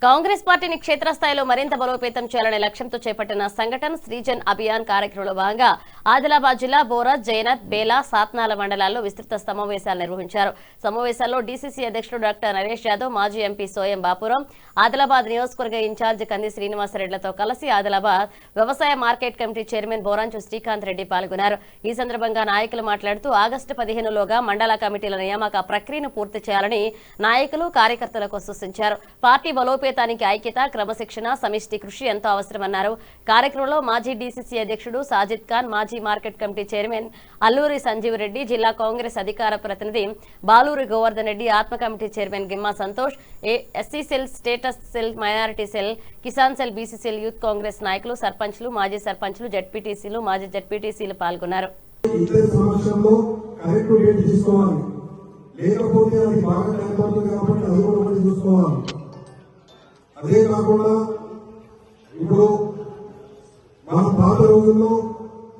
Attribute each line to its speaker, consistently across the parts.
Speaker 1: కాంగ్రెస్ పార్టీని క్షేత్రస్థాయిలో మరింత బలోపేతం చేయాలనే లక్ష్యంతో చేపట్టిన సంఘటన శ్రీజన్ అభియాన్ కార్యక్రమంలో భాగంగా ఆదిలాబాద్ జిల్లా బోరా, జైనత్, బేలా, సాత్నాల మండలాల్లో విస్తృత సమావేశాలు నిర్వహించారు. సమావేశాల్లో డీసీసీ అధ్యక్షుడు డాక్టర్ నరేష్ యాదవ్, మాజీ ఎంపీ సోయం బాపురం, ఆదిలాబాద్ నియోజకవర్గ ఇన్ఛార్జ్ కంది శ్రీనివాసరెడ్డిలతో కలిసి ఆదిలాబాద్ వ్యవసాయ market committee chairman Boranchu Srikanth Reddy పాల్గొన్నారు. ఈ సందర్భంగా నాయకులు మాట్లాడుతూ ఆగస్టు 15లోగా మండల కమిటీల నియామక ప్రక్రియను పూర్తి చేయాలని నాయకులు, కార్యకర్తలకు సూచించారు. పార్టీ బలోపేతానికి ఐక్యత, క్రమశిక్షణ, సమిష్టి కృషి ఎంతో అవసరమన్నారు. కార్యక్రమంలో మాజీ డీసీసీ అధ్యక్షుడు సాజిద్ ఖాన్, మాజీ market committee chairman Alluri Sanjeev Reddy, జిల్లా కాంగ్రెస్ అధికార ప్రతినిధి బాలూరి గోవర్ధన్ రెడ్డి, ఆత్మ committee chairman Gimma Santosh, SC cell, status cell, minority cell, Kisan cell, BC cell, youth Congress నాయకులు, సర్పంచ్లు, మాజీ సర్పంచ్లు, జడ్పీటీసీలు, మాజీ జడ్పీటీసీలు పాల్గొన్నారు.
Speaker 2: లేకపోతే అది బాగా కనపడుతుంది కాబట్టి అది కూడా మనం చూసుకోవాలి. అదే కాకుండా ఇప్పుడు మన పాత రోజుల్లో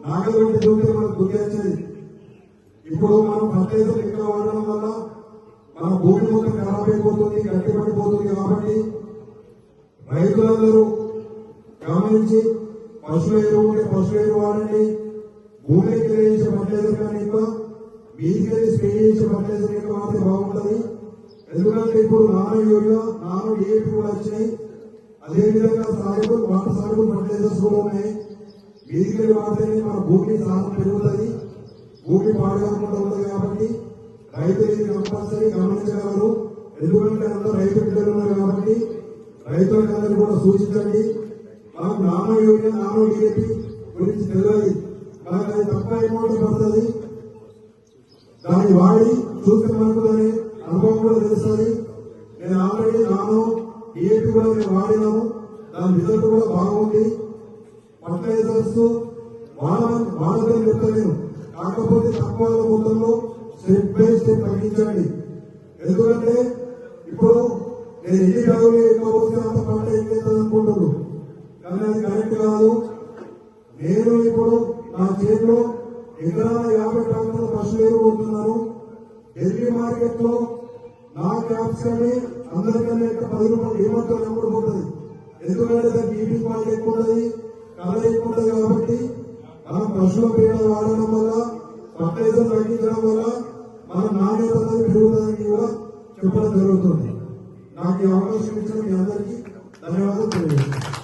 Speaker 2: నాగలి పెట్టి చూస్తే మనకు గుర్తొచ్చేది. ఇప్పుడు మనం ఫర్టిలైజర్ ఎక్కువ వాడడం వల్ల మన భూమి మొత్తం ఖరాబ్ అయిపోతుంది, గట్టి పడిపోతుంది. కాబట్టి రైతులందరూ గమనించి పశువుల ఎరువు వాడండి. భూమికి వేయించే ఫర్టిలైజర్ కానీ ఎక్కువ మీదికెళ్ళి స్ప్రే చేసే ఫర్టిలైజర్ ఎక్కువ వాడితే బాగుంటుంది. ఎందుకంటే ఇప్పుడు నానో యూరియా, నానో డిఏపి కూడా వచ్చినాయి. అదేవిధంగా వాటర్ సాల్యుబుల్ ఫర్టిలైజర్స్ కూడా ఉన్నాయి. మీదికెళ్ళి వాడితేనే మన భూమి సారం పెరుగుతుంది, భూమి పాడుకోకుండా ఉంటుంది. కాబట్టి రైతులు ఇది కంపల్సరీ గమనించగలరు. ఎందుకంటే అందరూ రైతు బిడ్డలు ఉన్నారు కాబట్టి రైతులందరూ కూడా సూచించండి. మనం నానో యూరియా, నానో డిఏపి గురించి తెలియదు, మనకు అది తక్కువ అమౌంట్ పడుతుంది. దాన్ని వాడి చూస్తే మనకు దాని అనుభవం కూడా తెలుస్తుంది. నేను ఆల్రెడీ నానో డిఏపి కూడా నేను వాడినాను, దాని రిజల్ట్ కూడా బాగుంది. ఫర్టిలైజర్స్ వాడదని చెప్తాను, కాకపోతే తక్కువ మొత్తంలో స్టెప్ బై స్టెప్ తగ్గించండి. ఎందుకంటే ఇప్పుడు నేను ఎన్ని బ్యాగులు ఎక్కువ వస్తే అంత పంట ఎక్కువ అనుకుంటున్నాను, కానీ అది కరెక్ట్ కాదు. నేను ఇప్పుడు నా చేతిలో ఎకరాల 50 ట్రాక్టర్ల పశువులు కొంటున్నాను. ఢిల్లీ మార్కెట్ లో నా క్యాప్సికమ్ అందరికన్నా 10 రూపాయలు ఏమాత్రం అమ్ముడుపోతుంది. ఎందుకంటే దానికి ఈటీ క్వాలిటీ ఎక్కువ ఉంటుంది, కలర్ ఎక్కువ ఉంటుంది. కాబట్టి మనం పశువుల పేడ వాడడం వల్ల, ఫర్టిలైజర్ తగ్గించడం వల్ల మన నాణ్యత పెరుగుతుందని కూడా చెప్పడం జరుగుతుంది. నాకు ఈ అవకాశం ఇచ్చిన